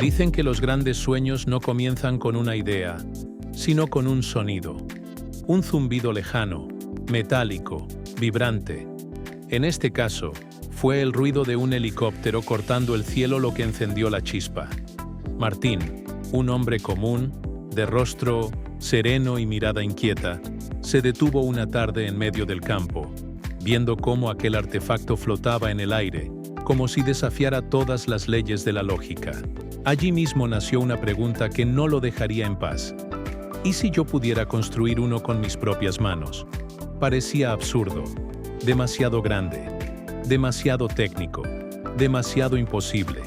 Dicen que los grandes sueños no comienzan con una idea, sino con un sonido. Un zumbido lejano, metálico, vibrante. En este caso, fue el ruido de un helicóptero cortando el cielo lo que encendió la chispa. Martín, un hombre común, de rostro sereno y mirada inquieta, se detuvo una tarde en medio del campo, viendo cómo aquel artefacto flotaba en el aire, como si desafiara todas las leyes de la lógica. Allí mismo nació una pregunta que no lo dejaría en paz. ¿Y si yo pudiera construir uno con mis propias manos? Parecía absurdo, demasiado grande, demasiado técnico, demasiado imposible.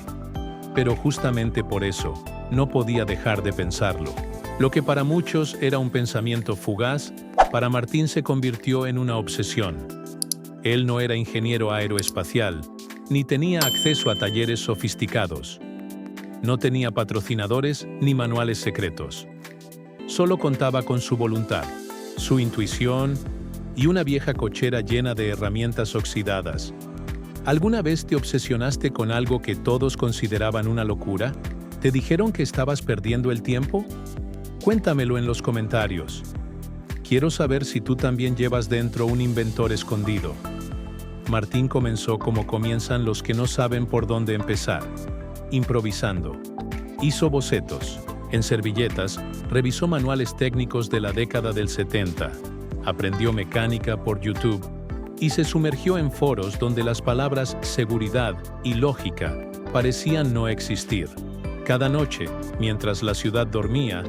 Pero justamente por eso, no podía dejar de pensarlo. Lo que para muchos era un pensamiento fugaz, para Martín se convirtió en una obsesión. Él no era ingeniero aeroespacial, ni tenía acceso a talleres sofisticados. No tenía patrocinadores ni manuales secretos. Solo contaba con su voluntad, su intuición y una vieja cochera llena de herramientas oxidadas. ¿Alguna vez te obsesionaste con algo que todos consideraban una locura? ¿Te dijeron que estabas perdiendo el tiempo? Cuéntamelo en los comentarios. Quiero saber si tú también llevas dentro un inventor escondido. Martín comenzó como comienzan los que no saben por dónde empezar, improvisando. Hizo bocetos, en servilletas, revisó manuales técnicos de la década del 70, aprendió mecánica por YouTube y se sumergió en foros donde las palabras seguridad y lógica parecían no existir. Cada noche, mientras la ciudad dormía,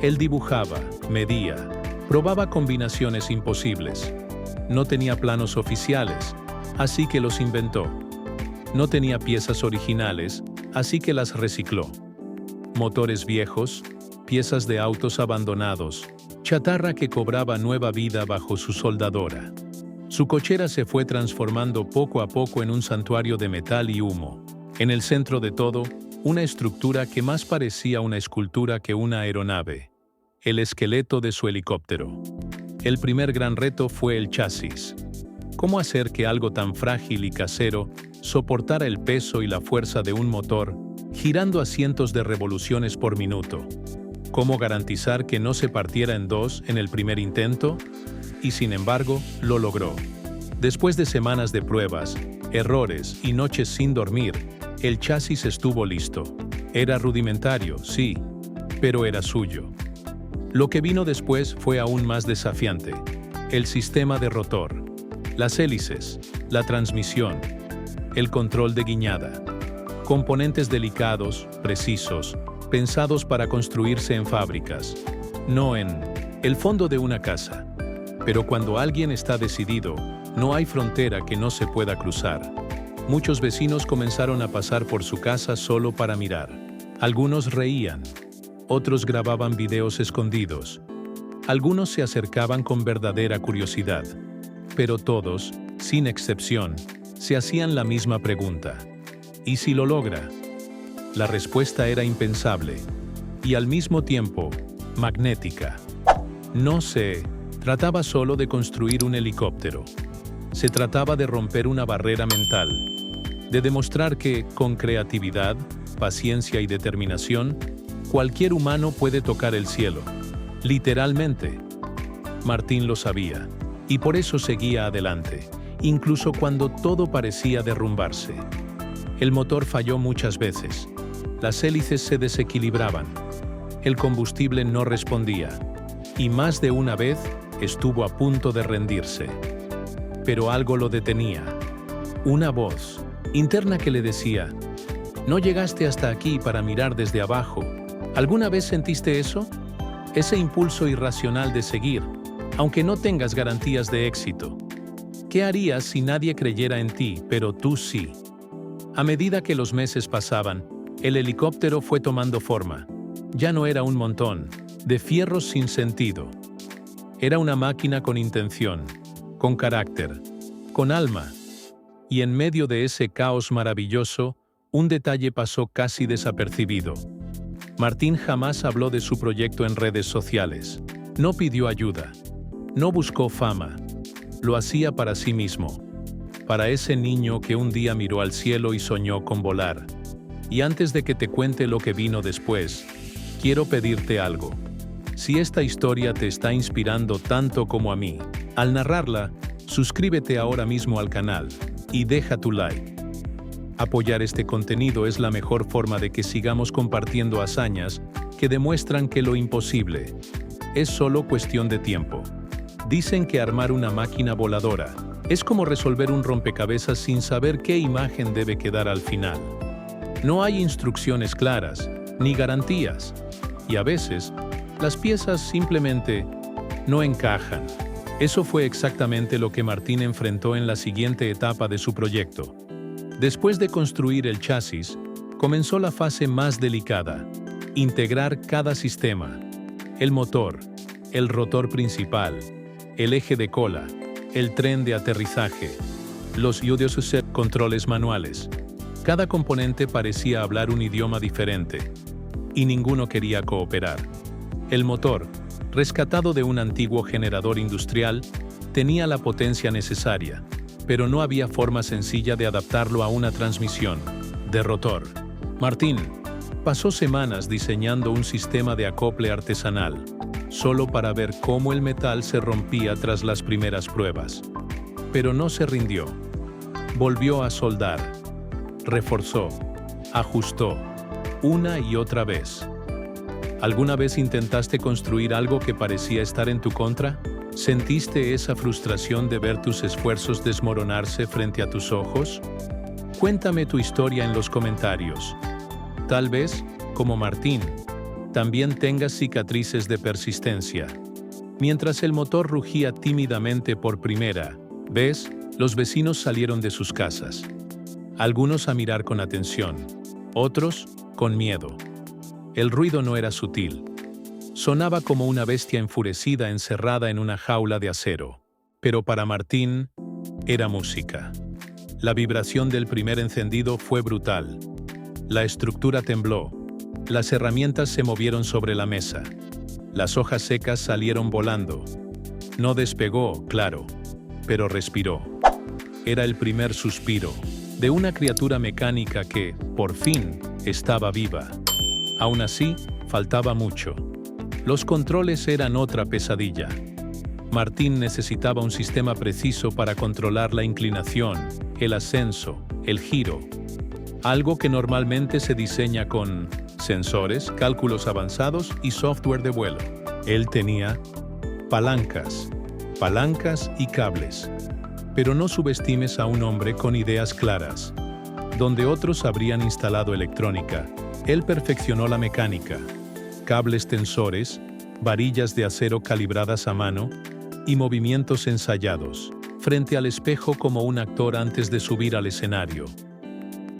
él dibujaba, medía, probaba combinaciones imposibles. No tenía planos oficiales, así que los inventó. No tenía piezas originales, así que las recicló. Motores viejos, piezas de autos abandonados, chatarra que cobraba nueva vida bajo su soldadora. Su cochera se fue transformando poco a poco en un santuario de metal y humo. En el centro de todo, una estructura que más parecía una escultura que una aeronave. El esqueleto de su helicóptero. El primer gran reto fue el chasis. ¿Cómo hacer que algo tan frágil y casero soportara el peso y la fuerza de un motor, girando a cientos de revoluciones por minuto? ¿Cómo garantizar que no se partiera en dos en el primer intento? Y sin embargo, lo logró. Después de semanas de pruebas, errores y noches sin dormir, el chasis estuvo listo. Era rudimentario, sí, pero era suyo. Lo que vino después fue aún más desafiante. El sistema de rotor, las hélices, la transmisión, el control de guiñada. Componentes delicados, precisos, pensados para construirse en fábricas, no en el fondo de una casa. Pero cuando alguien está decidido, no hay frontera que no se pueda cruzar. Muchos vecinos comenzaron a pasar por su casa solo para mirar. Algunos reían, otros grababan videos escondidos. Algunos se acercaban con verdadera curiosidad. Pero todos, sin excepción, se hacían la misma pregunta. ¿Y si lo logra? La respuesta era impensable y al mismo tiempo magnética. No se trataba solo de construir un helicóptero. Se trataba de romper una barrera mental, de demostrar que, con creatividad, paciencia y determinación, cualquier humano puede tocar el cielo. Literalmente. Martín lo sabía, y por eso seguía adelante, incluso cuando todo parecía derrumbarse. El motor falló muchas veces. Las hélices se desequilibraban. El combustible no respondía. Y más de una vez estuvo a punto de rendirse. Pero algo lo detenía. Una voz interna que le decía: «No llegaste hasta aquí para mirar desde abajo». ¿Alguna vez sentiste eso? Ese impulso irracional de seguir, aunque no tengas garantías de éxito. ¿Qué harías si nadie creyera en ti, pero tú sí? A medida que los meses pasaban, el helicóptero fue tomando forma. Ya no era un montón de fierros sin sentido. Era una máquina con intención, con carácter, con alma. Y en medio de ese caos maravilloso, un detalle pasó casi desapercibido. Martín jamás habló de su proyecto en redes sociales. No pidió ayuda. No buscó fama. Lo hacía para sí mismo. Para ese niño que un día miró al cielo y soñó con volar. Y antes de que te cuente lo que vino después, quiero pedirte algo. Si esta historia te está inspirando tanto como a mí, al narrarla, suscríbete ahora mismo al canal y deja tu like. Apoyar este contenido es la mejor forma de que sigamos compartiendo hazañas que demuestran que lo imposible es solo cuestión de tiempo. Dicen que armar una máquina voladora es como resolver un rompecabezas sin saber qué imagen debe quedar al final. No hay instrucciones claras, ni garantías, y a veces, las piezas simplemente no encajan. Eso fue exactamente lo que Martín enfrentó en la siguiente etapa de su proyecto. Después de construir el chasis, comenzó la fase más delicada: integrar cada sistema. El motor, el rotor principal, el eje de cola, el tren de aterrizaje, los controles manuales. Cada componente parecía hablar un idioma diferente, y ninguno quería cooperar. El motor, rescatado de un antiguo generador industrial, tenía la potencia necesaria, pero no había forma sencilla de adaptarlo a una transmisión de rotor. Martín pasó semanas diseñando un sistema de acople artesanal, solo para ver cómo el metal se rompía tras las primeras pruebas. Pero no se rindió. Volvió a soldar, reforzó, ajustó, una y otra vez. ¿Alguna vez intentaste construir algo que parecía estar en tu contra? ¿Sentiste esa frustración de ver tus esfuerzos desmoronarse frente a tus ojos? Cuéntame tu historia en los comentarios. Tal vez, como Martín, también tengas cicatrices de persistencia. Mientras el motor rugía tímidamente por primera vez, los vecinos salieron de sus casas. Algunos a mirar con atención, otros con miedo. El ruido no era sutil. Sonaba como una bestia enfurecida encerrada en una jaula de acero. Pero para Martín, era música. La vibración del primer encendido fue brutal. La estructura tembló. Las herramientas se movieron sobre la mesa. Las hojas secas salieron volando. No despegó, claro, pero respiró. Era el primer suspiro de una criatura mecánica que, por fin, estaba viva. Aún así, faltaba mucho. Los controles eran otra pesadilla. Martín necesitaba un sistema preciso para controlar la inclinación, el ascenso, el giro. Algo que normalmente se diseña con sensores, cálculos avanzados y software de vuelo. Él tenía palancas y cables. Pero no subestimes a un hombre con ideas claras. Donde otros habrían instalado electrónica, él perfeccionó la mecánica. Cables tensores, varillas de acero calibradas a mano y movimientos ensayados, frente al espejo como un actor antes de subir al escenario.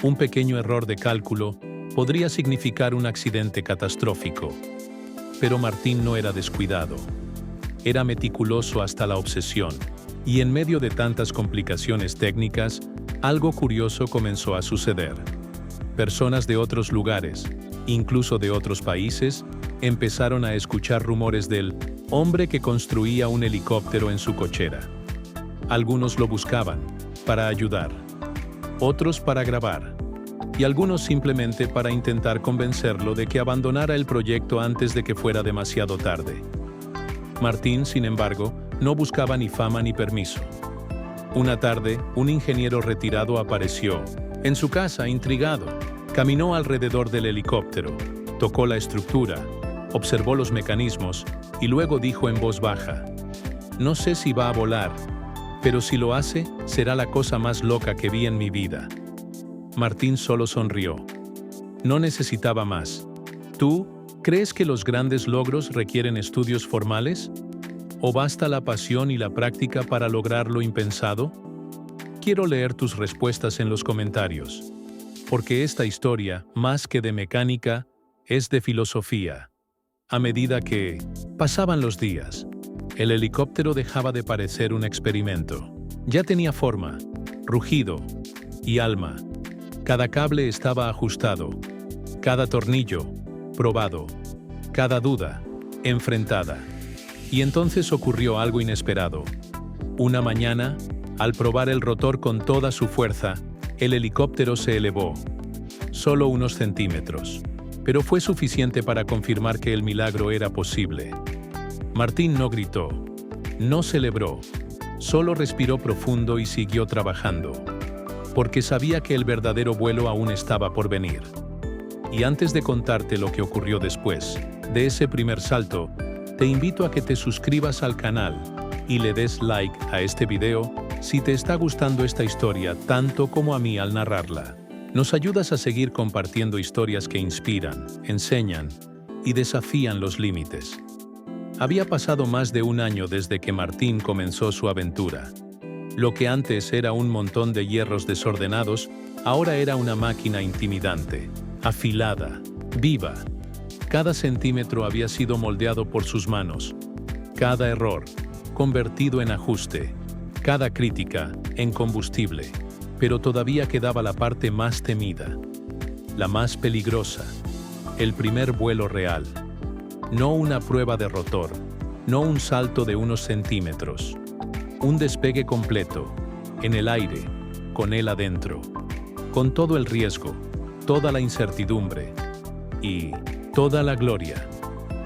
Un pequeño error de cálculo podría significar un accidente catastrófico. Pero Martín no era descuidado. Era meticuloso hasta la obsesión. Y en medio de tantas complicaciones técnicas, algo curioso comenzó a suceder. Personas de otros lugares, incluso de otros países, empezaron a escuchar rumores del hombre que construía un helicóptero en su cochera. Algunos lo buscaban para ayudar, otros para grabar, y algunos simplemente para intentar convencerlo de que abandonara el proyecto antes de que fuera demasiado tarde. Martín, sin embargo, no buscaba ni fama ni permiso. Una tarde, un ingeniero retirado apareció en su casa, intrigado. Caminó alrededor del helicóptero, tocó la estructura, observó los mecanismos y luego dijo en voz baja: «No sé si va a volar, pero si lo hace, será la cosa más loca que vi en mi vida». Martín solo sonrió. No necesitaba más. ¿Tú crees que los grandes logros requieren estudios formales? ¿O basta la pasión y la práctica para lograr lo impensado? Quiero leer tus respuestas en los comentarios, porque esta historia, más que de mecánica, es de filosofía. A medida que pasaban los días, el helicóptero dejaba de parecer un experimento. Ya tenía forma, rugido y alma. Cada cable estaba ajustado, cada tornillo probado, cada duda enfrentada. Y entonces ocurrió algo inesperado. Una mañana, al probar el rotor con toda su fuerza, el helicóptero se elevó. solo unos centímetros. Pero fue suficiente para confirmar que el milagro era posible. Martín no gritó, no celebró, solo respiró profundo y siguió trabajando, porque sabía que el verdadero vuelo aún estaba por venir. Y antes de contarte lo que ocurrió después de ese primer salto, te invito a que te suscribas al canal y le des like a este video si te está gustando esta historia tanto como a mí al narrarla. Nos ayudas a seguir compartiendo historias que inspiran, enseñan y desafían los límites. Había pasado más de un año desde que Martín comenzó su aventura. Lo que antes era un montón de hierros desordenados, ahora era una máquina intimidante, afilada, viva. Cada centímetro había sido moldeado por sus manos, cada error convertido en ajuste, cada crítica en combustible. Pero todavía quedaba la parte más temida, la más peligrosa, el primer vuelo real. No una prueba de rotor, no un salto de unos centímetros. Un despegue completo, en el aire, con él adentro. Con todo el riesgo, toda la incertidumbre y toda la gloria.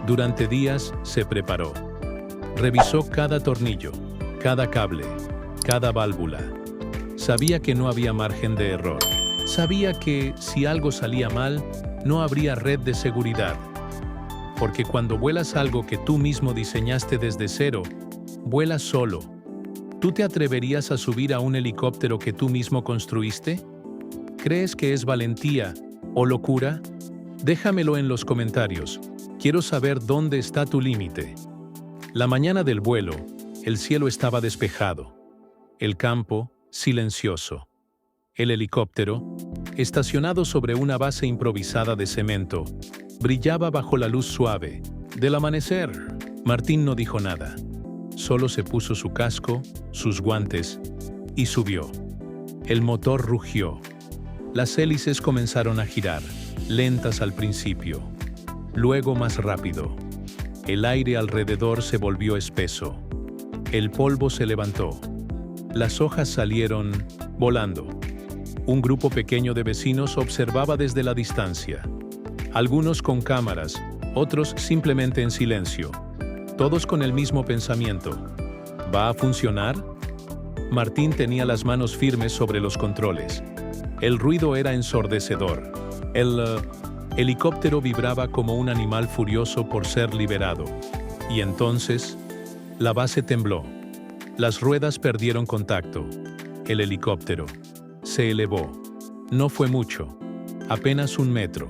Durante días se preparó. Revisó cada tornillo, cada cable, cada válvula. Sabía que no había margen de error. Sabía que si algo salía mal, no habría red de seguridad. Porque cuando vuelas algo que tú mismo diseñaste desde cero, vuelas solo. ¿Tú te atreverías a subir a un helicóptero que tú mismo construiste? ¿Crees que es valentía o locura? Déjamelo en los comentarios. Quiero saber dónde está tu límite. La mañana del vuelo, el cielo estaba despejado. El campo, silencioso. El helicóptero, estacionado sobre una base improvisada de cemento, brillaba bajo la luz suave del amanecer. Martín no dijo nada. Solo se puso su casco, sus guantes y subió. El motor rugió. Las hélices comenzaron a girar, lentas al principio, luego más rápido. El aire alrededor se volvió espeso. El polvo se levantó. Las hojas salieron volando. Un grupo pequeño de vecinos observaba desde la distancia. Algunos con cámaras, otros simplemente en silencio. Todos con el mismo pensamiento. ¿Va a funcionar? Martín tenía las manos firmes sobre los controles. El ruido era ensordecedor. El helicóptero vibraba como un animal furioso por ser liberado. Y entonces, la base tembló. Las ruedas perdieron contacto. El helicóptero se elevó. No fue mucho, apenas 1 metro.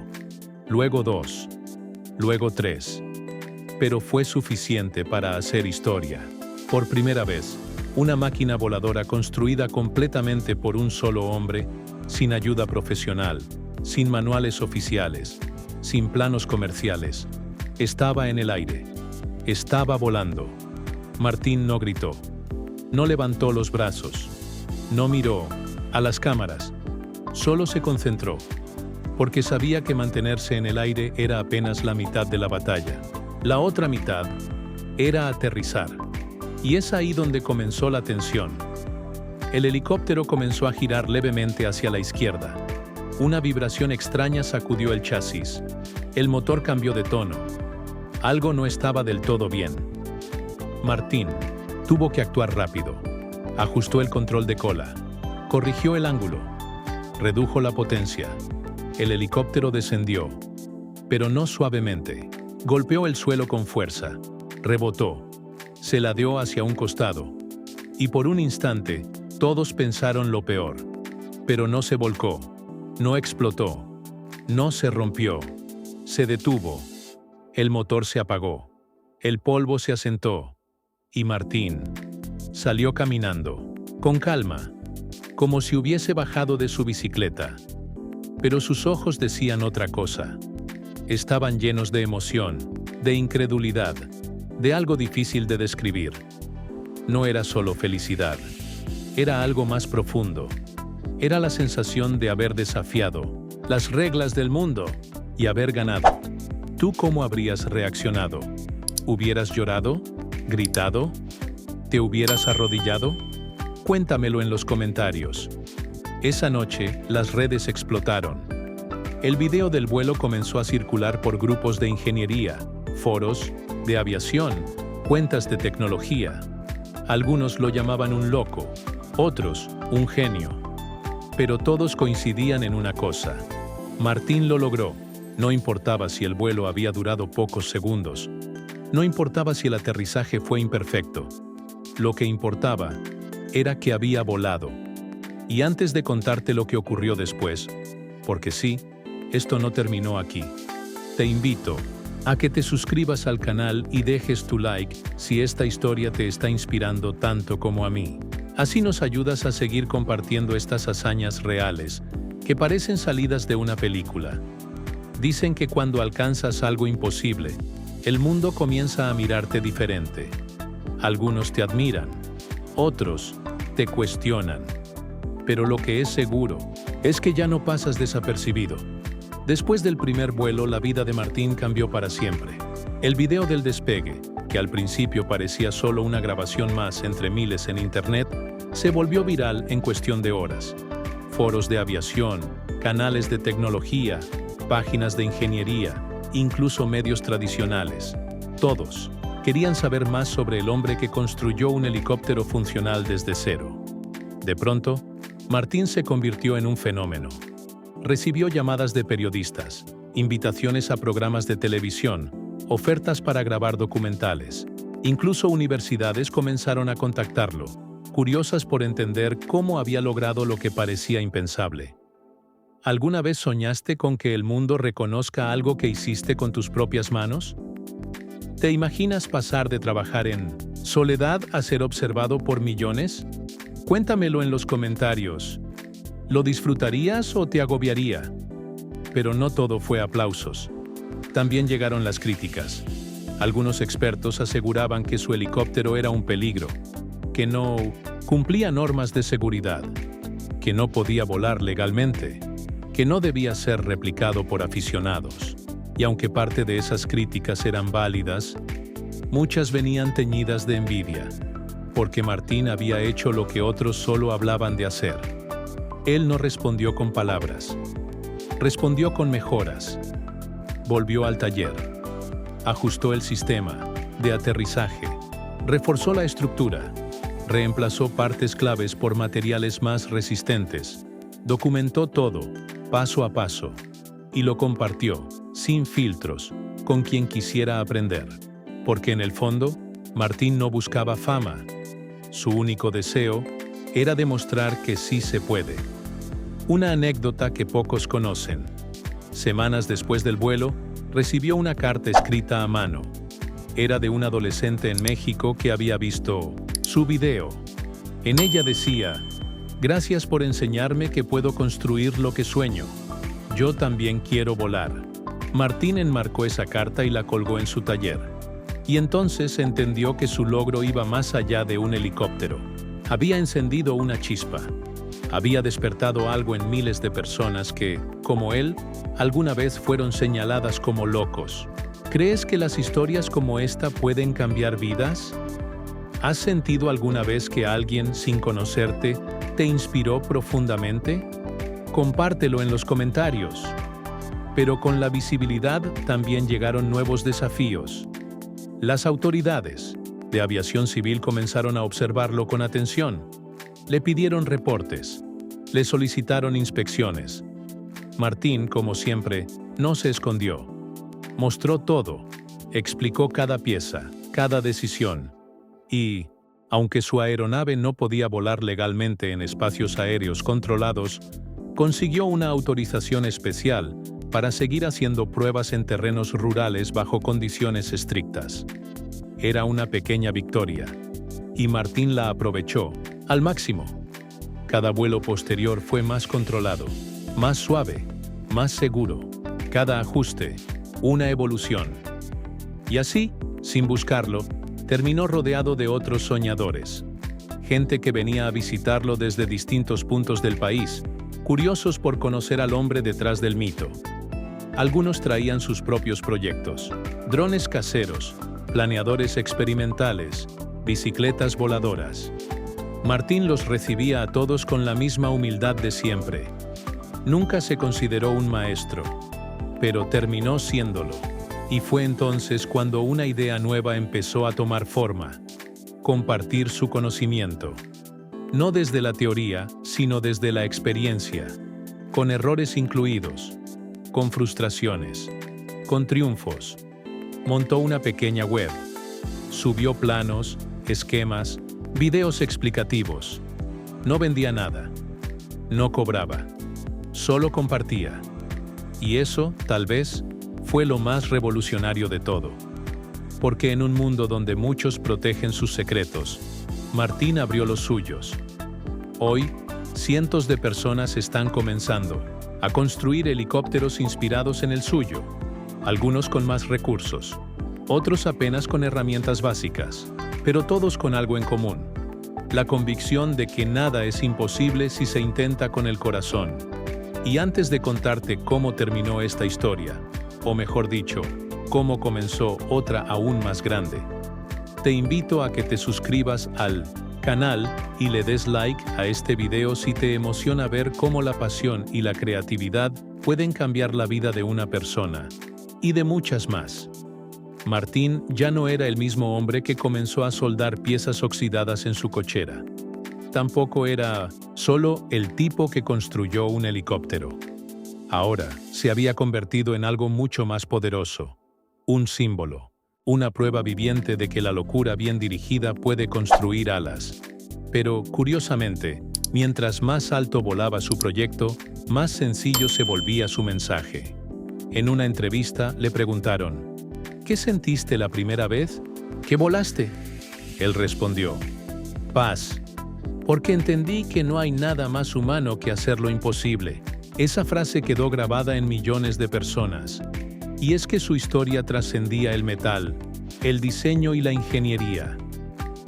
Luego 2, luego 3. Pero fue suficiente para hacer historia. Por primera vez, una máquina voladora construida completamente por un solo hombre, sin ayuda profesional, sin manuales oficiales, sin planos comerciales, estaba en el aire. Estaba volando. Martín no gritó. No levantó los brazos. No miró a las cámaras. Solo se concentró. Porque sabía que mantenerse en el aire era apenas la mitad de la batalla. La otra mitad era aterrizar. Y es ahí donde comenzó la tensión. El helicóptero comenzó a girar levemente hacia la izquierda. Una vibración extraña sacudió el chasis. El motor cambió de tono. Algo no estaba del todo bien. Martín tuvo que actuar rápido. Ajustó el control de cola. Corrigió el ángulo. Redujo la potencia. El helicóptero descendió, pero no suavemente. Golpeó el suelo con fuerza. Rebotó. Se ladeó hacia un costado. Y por un instante, todos pensaron lo peor. Pero no se volcó. No explotó. No se rompió. Se detuvo. El motor se apagó. El polvo se asentó. Y Martín salió caminando, con calma, como si hubiese bajado de su bicicleta. Pero sus ojos decían otra cosa. Estaban llenos de emoción, de incredulidad, de algo difícil de describir. No era solo felicidad. Era algo más profundo. Era la sensación de haber desafiado las reglas del mundo y haber ganado. ¿Tú cómo habrías reaccionado? ¿Hubieras llorado? ¿Gritado? ¿Te hubieras arrodillado? Cuéntamelo en los comentarios. Esa noche, las redes explotaron. El video del vuelo comenzó a circular por grupos de ingeniería, foros, de aviación, cuentas de tecnología. Algunos lo llamaban un loco, otros, un genio. Pero todos coincidían en una cosa. Martín lo logró. No importaba si el vuelo había durado pocos segundos. No importaba si el aterrizaje fue imperfecto. Lo que importaba era que había volado. Y antes de contarte lo que ocurrió después, porque sí, esto no terminó aquí. Te invito a que te suscribas al canal y dejes tu like si esta historia te está inspirando tanto como a mí. Así nos ayudas a seguir compartiendo estas hazañas reales que parecen salidas de una película. Dicen que cuando alcanzas algo imposible, el mundo comienza a mirarte diferente. Algunos te admiran, otros te cuestionan. Pero lo que es seguro es que ya no pasas desapercibido. Después del primer vuelo, la vida de Martín cambió para siempre. El video del despegue, que al principio parecía solo una grabación más entre miles en internet, se volvió viral en cuestión de horas. Foros de aviación, canales de tecnología, páginas de ingeniería, incluso medios tradicionales. Todos querían saber más sobre el hombre que construyó un helicóptero funcional desde cero. De pronto, Martín se convirtió en un fenómeno. Recibió llamadas de periodistas, invitaciones a programas de televisión, ofertas para grabar documentales. Incluso universidades comenzaron a contactarlo, curiosas por entender cómo había logrado lo que parecía impensable. ¿Alguna vez soñaste con que el mundo reconozca algo que hiciste con tus propias manos? ¿Te imaginas pasar de trabajar en soledad a ser observado por millones? Cuéntamelo en los comentarios. ¿Lo disfrutarías o te agobiaría? Pero no todo fue aplausos. También llegaron las críticas. Algunos expertos aseguraban que su helicóptero era un peligro, que no cumplía normas de seguridad, que no podía volar legalmente, que no debía ser replicado por aficionados. Y aunque parte de esas críticas eran válidas, muchas venían teñidas de envidia, porque Martín había hecho lo que otros solo hablaban de hacer. Él no respondió con palabras, respondió con mejoras. Volvió al taller, ajustó el sistema de aterrizaje, reforzó la estructura, reemplazó partes claves por materiales más resistentes, documentó todo, paso a paso, y lo compartió, sin filtros, con quien quisiera aprender. Porque en el fondo, Martín no buscaba fama. Su único deseo era demostrar que sí se puede. Una anécdota que pocos conocen. Semanas después del vuelo, recibió una carta escrita a mano. Era de un adolescente en México que había visto su video. En ella decía: «Gracias por enseñarme que puedo construir lo que sueño. Yo también quiero volar». Martín enmarcó esa carta y la colgó en su taller. Y entonces entendió que su logro iba más allá de un helicóptero. Había encendido una chispa. Había despertado algo en miles de personas que, como él, alguna vez fueron señaladas como locos. ¿Crees que las historias como esta pueden cambiar vidas? ¿Has sentido alguna vez que alguien, sin conocerte, te inspiró profundamente? Compártelo en los comentarios. Pero con la visibilidad también llegaron nuevos desafíos. Las autoridades de aviación civil comenzaron a observarlo con atención. Le pidieron reportes, le solicitaron inspecciones. Martín, como siempre, no se escondió. Mostró todo, explicó cada pieza, cada decisión. Y, aunque su aeronave no podía volar legalmente en espacios aéreos controlados, consiguió una autorización especial para seguir haciendo pruebas en terrenos rurales bajo condiciones estrictas. Era una pequeña victoria, y Martín la aprovechó al máximo. Cada vuelo posterior fue más controlado, más suave, más seguro. Cada ajuste, una evolución. Y así, sin buscarlo, terminó rodeado de otros soñadores. Gente que venía a visitarlo desde distintos puntos del país, curiosos por conocer al hombre detrás del mito. Algunos traían sus propios proyectos: drones caseros, planeadores experimentales, bicicletas voladoras. Martín los recibía a todos con la misma humildad de siempre. Nunca se consideró un maestro, pero terminó siéndolo. Y fue entonces cuando una idea nueva empezó a tomar forma: compartir su conocimiento. No desde la teoría, sino desde la experiencia, con errores incluidos, con frustraciones, con triunfos. Montó una pequeña web, subió planos, esquemas, videos explicativos. No vendía nada, no cobraba, solo compartía. Y eso, tal vez, fue lo más revolucionario de todo. Porque en un mundo donde muchos protegen sus secretos, Martín abrió los suyos. Hoy, cientos de personas están comenzando a construir helicópteros inspirados en el suyo, algunos con más recursos, otros apenas con herramientas básicas, pero todos con algo en común: la convicción de que nada es imposible si se intenta con el corazón. Y antes de contarte cómo terminó esta historia, o mejor dicho, cómo comenzó otra aún más grande, te invito a que te suscribas al canal y le des like a este video si te emociona ver cómo la pasión y la creatividad pueden cambiar la vida de una persona, y de muchas más. Martín ya no era el mismo hombre que comenzó a soldar piezas oxidadas en su cochera. Tampoco era solo el tipo que construyó un helicóptero. Ahora se había convertido en algo mucho más poderoso: un símbolo, una prueba viviente de que la locura bien dirigida puede construir alas. Pero, curiosamente, mientras más alto volaba su proyecto, más sencillo se volvía su mensaje. En una entrevista le preguntaron: ¿qué sentiste la primera vez que volaste? Él respondió: paz, porque entendí que no hay nada más humano que hacer lo imposible. Esa frase quedó grabada en millones de personas. Y es que su historia trascendía el metal, el diseño y la ingeniería.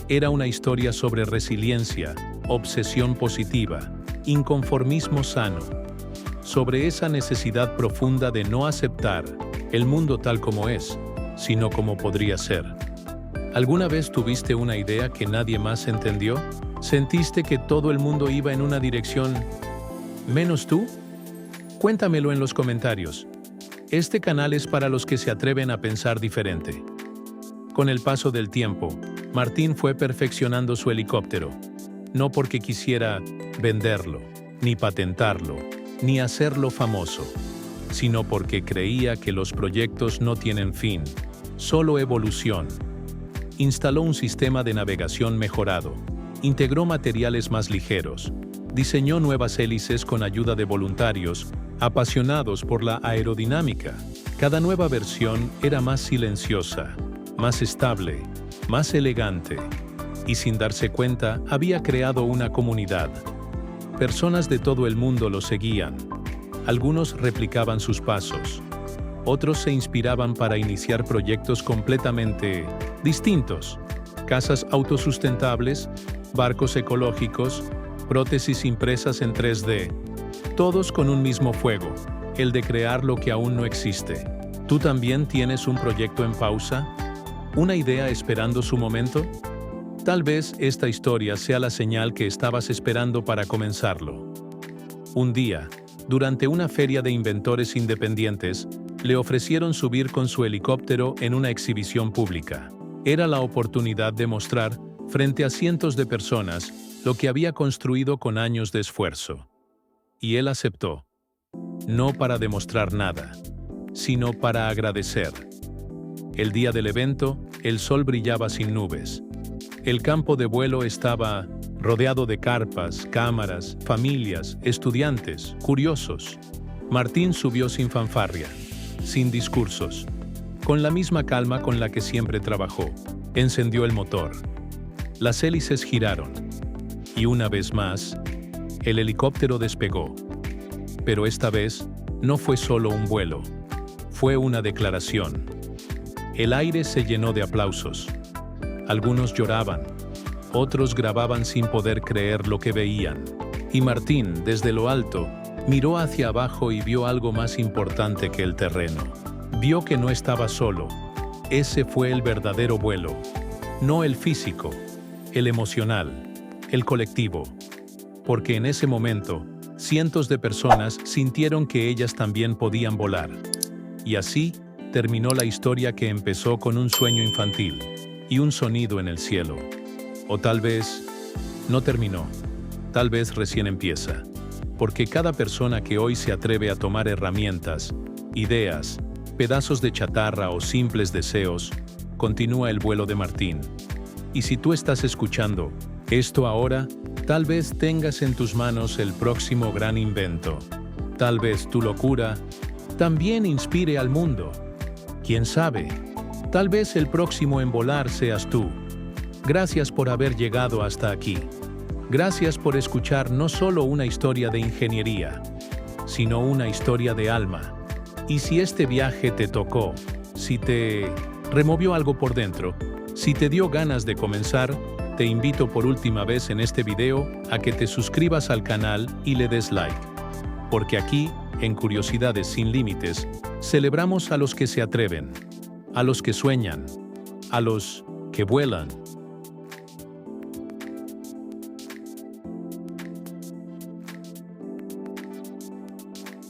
Era una historia sobre resiliencia, obsesión positiva, inconformismo sano, sobre esa necesidad profunda de no aceptar el mundo tal como es, sino como podría ser. ¿Alguna vez tuviste una idea que nadie más entendió? ¿Sentiste que todo el mundo iba en una dirección menos tú? Cuéntamelo en los comentarios. Este canal es para los que se atreven a pensar diferente. Con el paso del tiempo, Martín fue perfeccionando su helicóptero, no porque quisiera venderlo, ni patentarlo, ni hacerlo famoso, sino porque creía que los proyectos no tienen fin, solo evolución. Instaló un sistema de navegación mejorado, integró materiales más ligeros, diseñó nuevas hélices con ayuda de voluntarios apasionados por la aerodinámica. Cada nueva versión era más silenciosa, más estable, más elegante, y sin darse cuenta había creado una comunidad. Personas de todo el mundo lo seguían. Algunos replicaban sus pasos. Otros se inspiraban para iniciar proyectos completamente distintos: casas autosustentables, barcos ecológicos, prótesis impresas en 3D. Todos con un mismo fuego: el de crear lo que aún no existe. ¿Tú también tienes un proyecto en pausa? ¿Una idea esperando su momento? Tal vez esta historia sea la señal que estabas esperando para comenzarlo. Un día, durante una feria de inventores independientes, le ofrecieron subir con su helicóptero en una exhibición pública. Era la oportunidad de mostrar, frente a cientos de personas, lo que había construido con años de esfuerzo. Y él aceptó. No para demostrar nada, sino para agradecer. El día del evento, el sol brillaba sin nubes. El campo de vuelo estaba rodeado de carpas, cámaras, familias, estudiantes, curiosos. Martín subió sin fanfarria, sin discursos, con la misma calma con la que siempre trabajó. Encendió el motor. Las hélices giraron. Y una vez más, el helicóptero despegó. Pero esta vez, no fue solo un vuelo. Fue una declaración. El aire se llenó de aplausos. Algunos lloraban. Otros grababan sin poder creer lo que veían. Y Martín, desde lo alto, miró hacia abajo y vio algo más importante que el terreno. Vio que no estaba solo. Ese fue el verdadero vuelo. No el físico, el emocional, el colectivo. Porque en ese momento, cientos de personas sintieron que ellas también podían volar. Y así terminó la historia que empezó con un sueño infantil y un sonido en el cielo. O tal vez no terminó, tal vez recién empieza. Porque cada persona que hoy se atreve a tomar herramientas, ideas, pedazos de chatarra o simples deseos, continúa el vuelo de Martín. Y si tú estás escuchando esto ahora, tal vez tengas en tus manos el próximo gran invento. Tal vez tu locura también inspire al mundo. ¿Quién sabe? Tal vez el próximo en volar seas tú. Gracias por haber llegado hasta aquí. Gracias por escuchar no solo una historia de ingeniería, sino una historia de alma. Y si este viaje te tocó, si te removió algo por dentro, si te dio ganas de comenzar, te invito por última vez en este video a que te suscribas al canal y le des like. Porque aquí, en Curiosidades sin Límites, celebramos a los que se atreven, a los que sueñan, a los que vuelan.